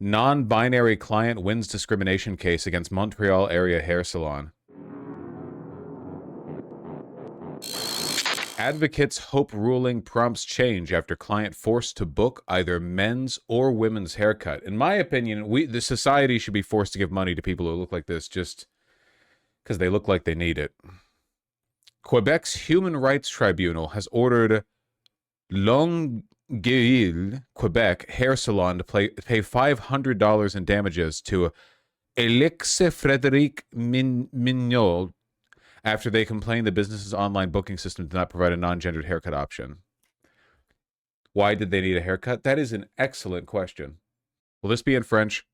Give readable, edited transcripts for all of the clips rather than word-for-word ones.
Non-binary client wins discrimination case against Montreal area hair salon. Advocates hope ruling prompts change after client forced to book either men's or women's haircut. In my opinion, the society should be forced to give money to people who look like this just because they look like they need it. Quebec's Human Rights Tribunal has ordered Longueuil, Quebec hair salon to pay $500 in damages to Elix Frédéric Mignot after they complained the business's online booking system did not provide a non-gendered haircut option. Why did they need a haircut? That is an excellent question. Will this be in French?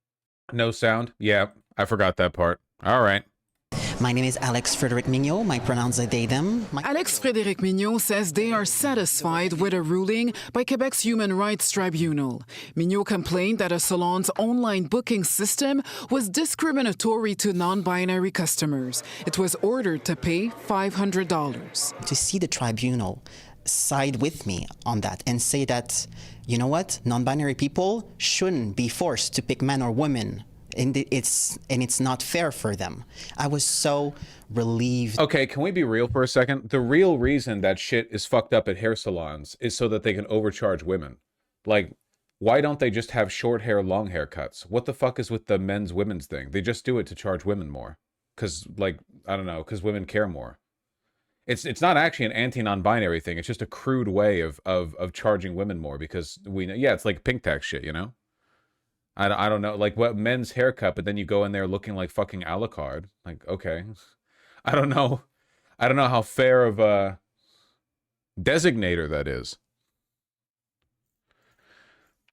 No sound? Yeah, I forgot that part. All right. My name is Alex Frédéric Mignot. My pronouns are they, them. Alex Frédéric Mignot says they are satisfied with a ruling by Quebec's Human Rights Tribunal. Mignot complained that a salon's online booking system was discriminatory to non-binary customers. It was ordered to pay $500. To see the tribunal side with me on that and say that, you know what, non-binary people shouldn't be forced to pick men or women. And it's not fair for them. I was so relieved. Okay, can we be real for a second? The real reason that shit is fucked up at hair salons is so that they can overcharge women. Like, why don't they just have short hair, long haircuts? What the fuck is with the men's women's thing? They just do it to charge women more. Because, like, I don't know, because women care more. It's not actually an anti-non-binary thing. It's just a crude way of charging women more because we know, yeah, it's like pink tax shit, you know? I don't know, like what men's haircut, but then you go in there looking like fucking Alucard. Like, okay. I don't know how fair of a designator that is.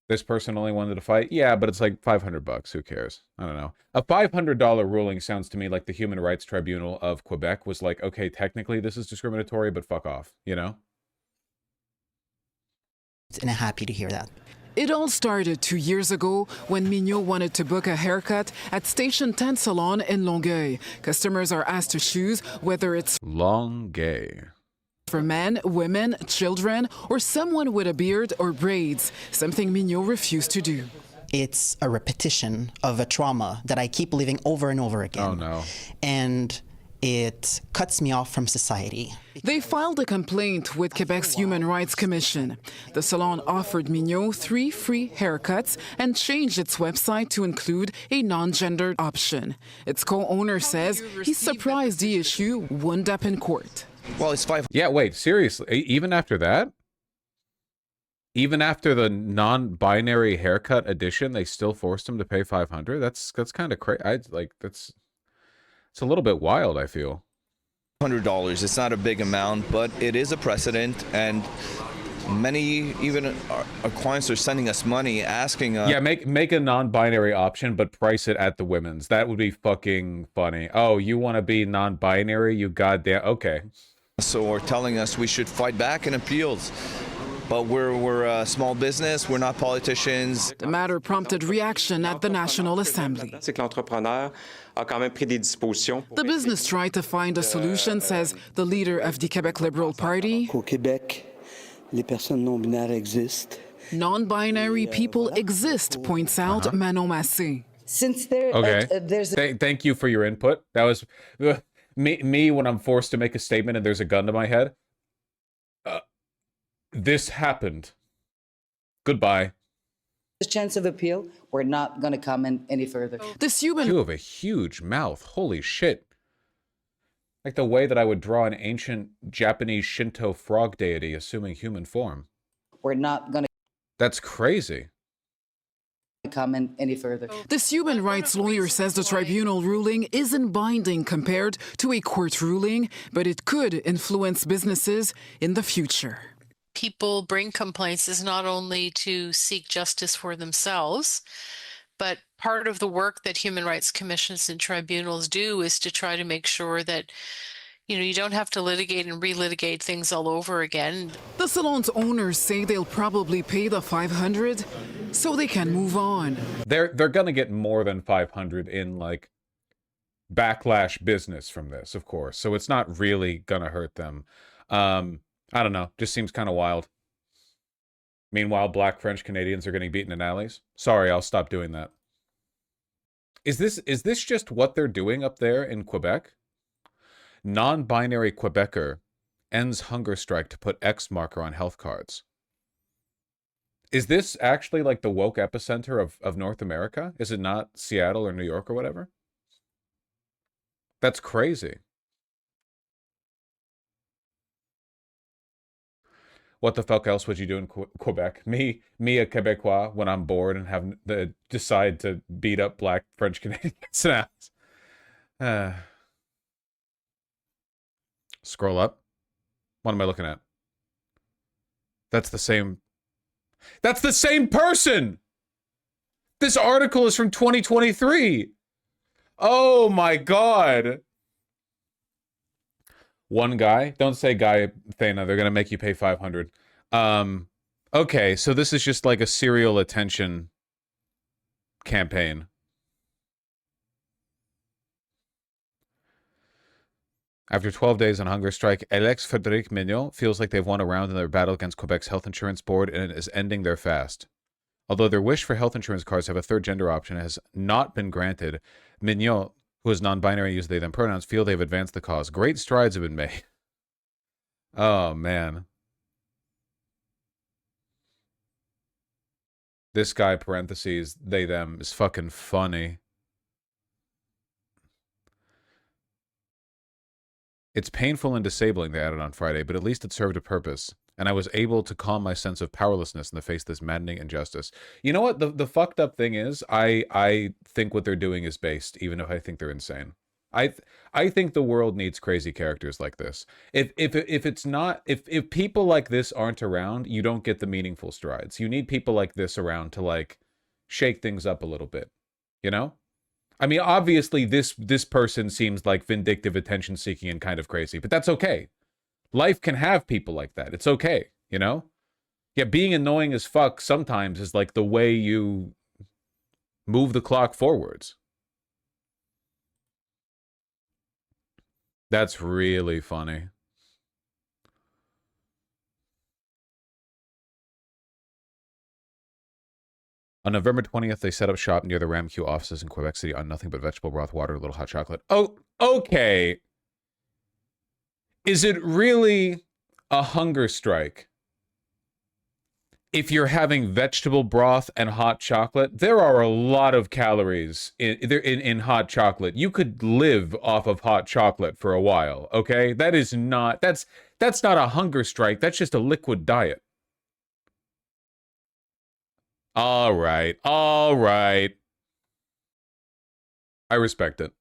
This person only wanted to fight? Yeah, but it's like $500. Who cares? I don't know. A $500 ruling sounds to me like the Human Rights Tribunal of Quebec was like, okay, technically this is discriminatory, but fuck off, you know? And I'm happy to hear that. It all started 2 years ago when Mignot wanted to book a haircut at Station 10 Salon in Longueuil. Customers are asked to choose whether it's Longueuil for men, women, children, or someone with a beard or braids, something Mignot refused to do. It's a repetition of a trauma that I keep living over and over again. Oh, no. And it cuts me off from society. They filed a complaint with Quebec's Human Rights Commission. The salon offered Mignot 3 free haircuts and changed its website to include a non-gendered option. Its co-owner says he's surprised the issue wound up in court. Well, it's $500. Yeah, wait, seriously, even after that? Even after the non-binary haircut edition, they still forced him to pay $500? That's kind of crazy. It's a little bit wild, I feel. $100. It's not a big amount, but it is a precedent, and many, even our clients are sending us money asking us. Yeah, make a non-binary option, but price it at the women's. That would be fucking funny. Oh, you want to be non-binary? You goddamn okay. So are telling us we should fight back in appeals. But we're a small business, we're not politicians. The matter prompted reaction at the National Assembly. The business tried to find a solution, says the leader of the Quebec Liberal Party. Au Québec, les personnes non-binaires existent. Non-binary people exist, points out Manon Massé. Since there, okay. Thank you for your input. That was me when I'm forced to make a statement and there's a gun to my head. This happened. Goodbye. There's a chance of appeal. We're not going to comment any further. You have a huge mouth. Holy shit. Like the way that I would draw an ancient Japanese Shinto frog deity assuming human form. We're not going to. That's crazy. Comment any further. This human rights lawyer says the tribunal ruling isn't binding compared to a court ruling, but it could influence businesses in the future. People bring complaints is not only to seek justice for themselves, but part of the work that human rights commissions and tribunals do is to try to make sure that, you know, you don't have to litigate and relitigate things all over again. The salon's owners say they'll probably pay the $500 so they can move on. They're gonna get more than $500 in like backlash business from this, of course. So it's not really gonna hurt them. I don't know. Just seems kind of wild. Meanwhile, black French Canadians are getting beaten in alleys. Sorry, I'll stop doing that. Is this just what they're doing up there in Quebec? Non-binary Quebecer ends hunger strike to put X marker on health cards. Is this actually like the woke epicenter of North America? Is it not Seattle or New York or whatever? That's crazy. What the fuck else would you do in Quebec? Me, a Quebecois, when I'm bored and have decide to beat up black French Canadians. uh, scroll up. What am I looking at? That's the same. That's the same person. This article is from 2023. Oh my god. One guy. Don't say guy, Thana. They're gonna make you pay 500. Okay, so this is just like a serial attention campaign. After 12 days on hunger strike, Alex Frédéric Mignon feels like they've won a round in their battle against Quebec's health insurance board and is ending their fast. Although their wish for health insurance cards to have a third gender option has not been granted, Mignon, who is non-binary and uses they them pronouns, feel they've advanced the cause. Great strides have been made. Oh, man. This guy, parentheses, they them, is fucking funny. It's painful and disabling, they added on Friday, but at least it served a purpose. And I was able to calm my sense of powerlessness in the face of this maddening injustice. You know what? The fucked up thing is, I think what they're doing is based, even if I think they're insane. I think the world needs crazy characters like this. If it's not, if people like this aren't around, you don't get the meaningful strides. You need people like this around to like shake things up a little bit, you know? I mean, obviously this person seems like vindictive, attention seeking, and kind of crazy, but that's okay. Life can have people like that. It's okay, you know? Yeah, being annoying as fuck sometimes is like the way you move the clock forwards. That's really funny. On November 20th, they set up shop near the RAMQ offices in Quebec City on nothing but vegetable broth, water, a little hot chocolate. Oh, okay. Is it really a hunger strike if you're having vegetable broth and hot chocolate? There are a lot of calories in hot chocolate. You could live off of hot chocolate for a while, okay? That's not a hunger strike. That's just a liquid diet. All right. All right. I respect it.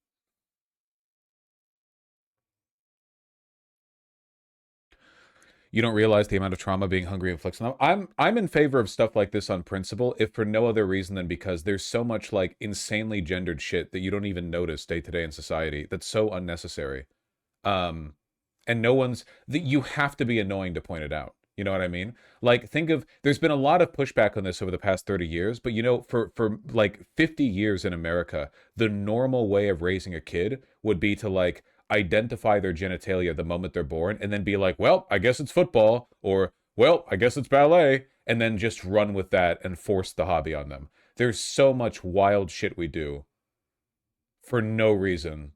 You don't realize the amount of trauma being hungry inflicts on them. I'm in favor of stuff like this on principle, if for no other reason than because there's so much like insanely gendered shit that you don't even notice day to day in society that's so unnecessary. And no one's that you have to be annoying to point it out. You know what I mean? Like, think of, there's been a lot of pushback on this over the past 30 years, but you know, for like 50 years in America, the normal way of raising a kid would be to like identify their genitalia the moment they're born and then be like, well, I guess it's football, or, well, I guess it's ballet, and then just run with that and force the hobby on them. There's so much wild shit we do for no reason.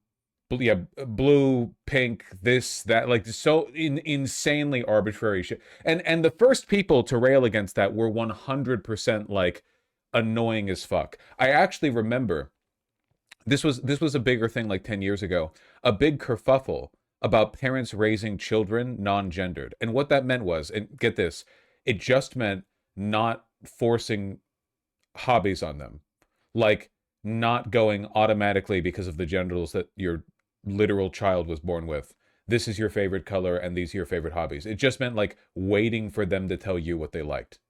Yeah, blue, pink, this, that, like so insanely arbitrary shit. And the first people to rail against that were 100% like annoying as fuck. I actually remember this was a bigger thing like 10 years ago, a big kerfuffle about parents raising children non-gendered. And what that meant was, and get this, it just meant not forcing hobbies on them. Like not going automatically because of the genitals that your literal child was born with. This is your favorite color and these are your favorite hobbies. It just meant like waiting for them to tell you what they liked.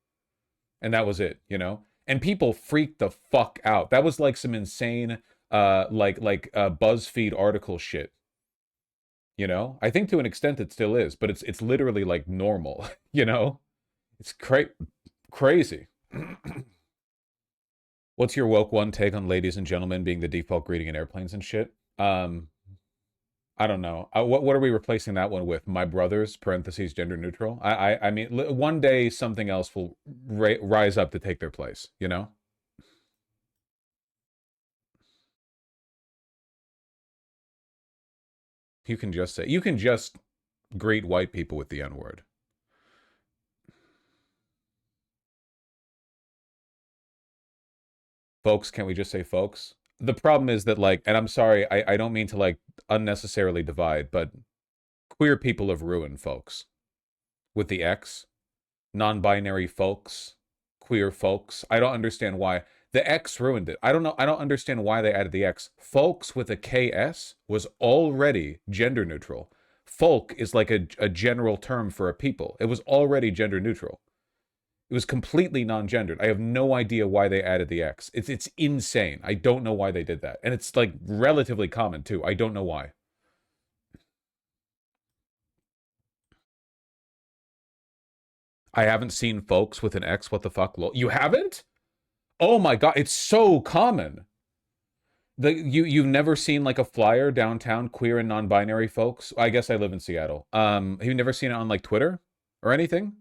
And that was it, you know? And people freaked the fuck out. That was like some insane BuzzFeed article shit. You know? I think to an extent it still is, but it's literally like normal, you know? It's crazy. What's your woke one take on ladies and gentlemen being the default greeting in airplanes and shit? I don't know. What are we replacing that one with? My brothers, parentheses, gender neutral? I mean, one day something else will rise up to take their place, you know? You can just greet white people with the N-word. Folks, can't we just say folks? The problem is that, like, and I'm sorry, I don't mean to, like, unnecessarily divide, but queer people have ruined folks. With the X, non-binary folks, queer folks. I don't understand why. The X ruined it. I don't understand why they added the X. Folks with a KS was already gender neutral. Folk is like a general term for a people. It was already gender neutral. It was completely non-gendered. I have no idea why they added the X. It's insane. I don't know why they did that. And it's like relatively common too. I don't know why. I haven't seen folks with an X. What the fuck? You haven't? Oh my god, it's so common. You've never seen like a flyer downtown, queer and non-binary folks? I guess I live in Seattle. Have you never seen it on like Twitter or anything?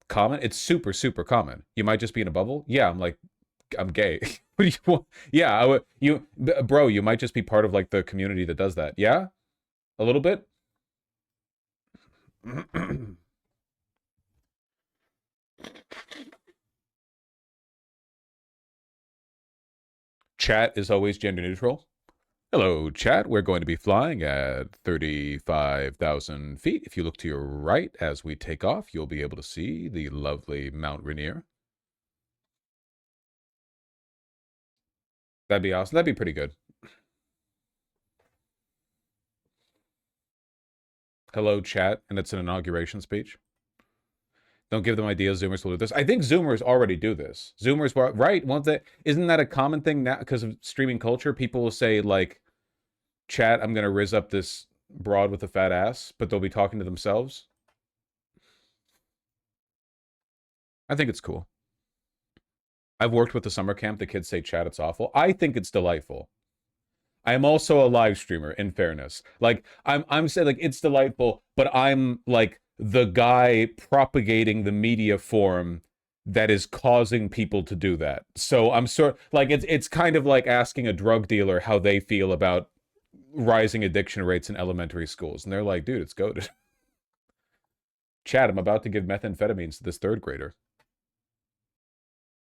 Common? It's super, super common. You might just be in a bubble. Yeah, I'm gay. What do you want? Yeah, bro, you might just be part of like the community that does that. Yeah? A little bit? Chat is always gender neutral. Hello, chat. We're going to be flying at 35,000 feet. If you look to your right as we take off, you'll be able to see the lovely Mount Rainier. That'd be awesome. That'd be pretty good. Hello, chat. And it's an inauguration speech. Don't give them ideas. Zoomers will do this. I think Zoomers already do this. Zoomers, right? Isn't that a common thing now? Because of streaming culture, people will say, like, chat, I'm going to rizz up this broad with a fat ass, but they'll be talking to themselves. I think it's cool. I've worked with the summer camp. The kids say, chat, it's awful. I think it's delightful. I am also a live streamer, in fairness. Like, I'm saying, like, it's delightful, but I'm, like, the guy propagating the media form that is causing people to do that. So I'm like, it's kind of like asking a drug dealer how they feel about rising addiction rates in elementary schools. And they're like, dude, it's goated. Chat, I'm about to give methamphetamines to this third grader.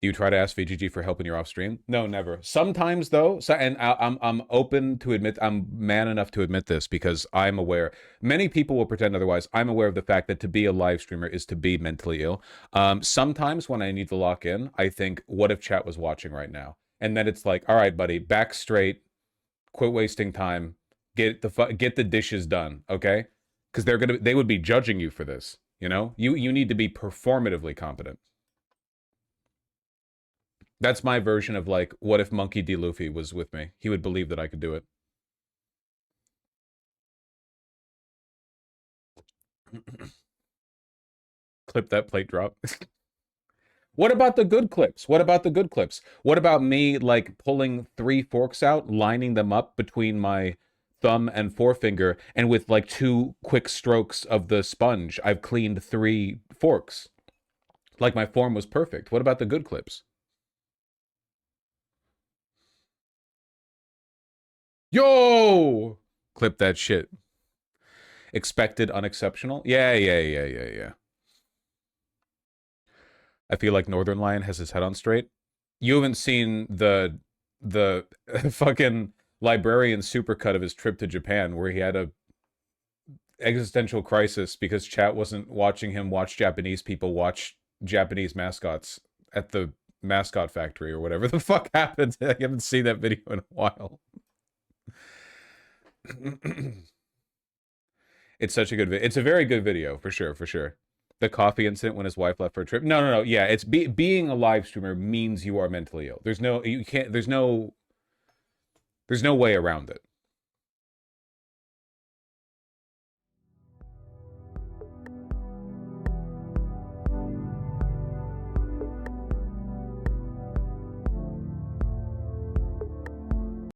Do you try to ask VGG for help when you're off stream? No, never. Sometimes though, and I'm open to admit, I'm man enough to admit this because I'm aware. Many people will pretend otherwise. I'm aware of the fact that to be a live streamer is to be mentally ill. Sometimes when I need to lock in, I think, what if chat was watching right now? And then it's like, all right, buddy, back straight, quit wasting time, get the dishes done, okay? Because they would be judging you for this. You know, you need to be performatively competent. That's my version of, like, what if Monkey D. Luffy was with me? He would believe that I could do it. Clip that plate drop. What about the good clips? What about the good clips? What about me, like, pulling 3 forks out, lining them up between my thumb and forefinger, and with, like, 2 quick strokes of the sponge, I've cleaned 3 forks. Like, my form was perfect. What about the good clips? Yo! Clip that shit. Expected, unexceptional. Yeah. I feel like Northern Lion has his head on straight. You haven't seen the fucking librarian supercut of his trip to Japan where he had a existential crisis because chat wasn't watching him watch Japanese people watch Japanese mascots at the mascot factory or whatever the fuck happened. I haven't seen that video in a while. It's such a good video. It's a very good video, for sure, for sure. The coffee incident when his wife left for a trip. No. Yeah, it's being a live streamer means you are mentally ill. There's no way around it.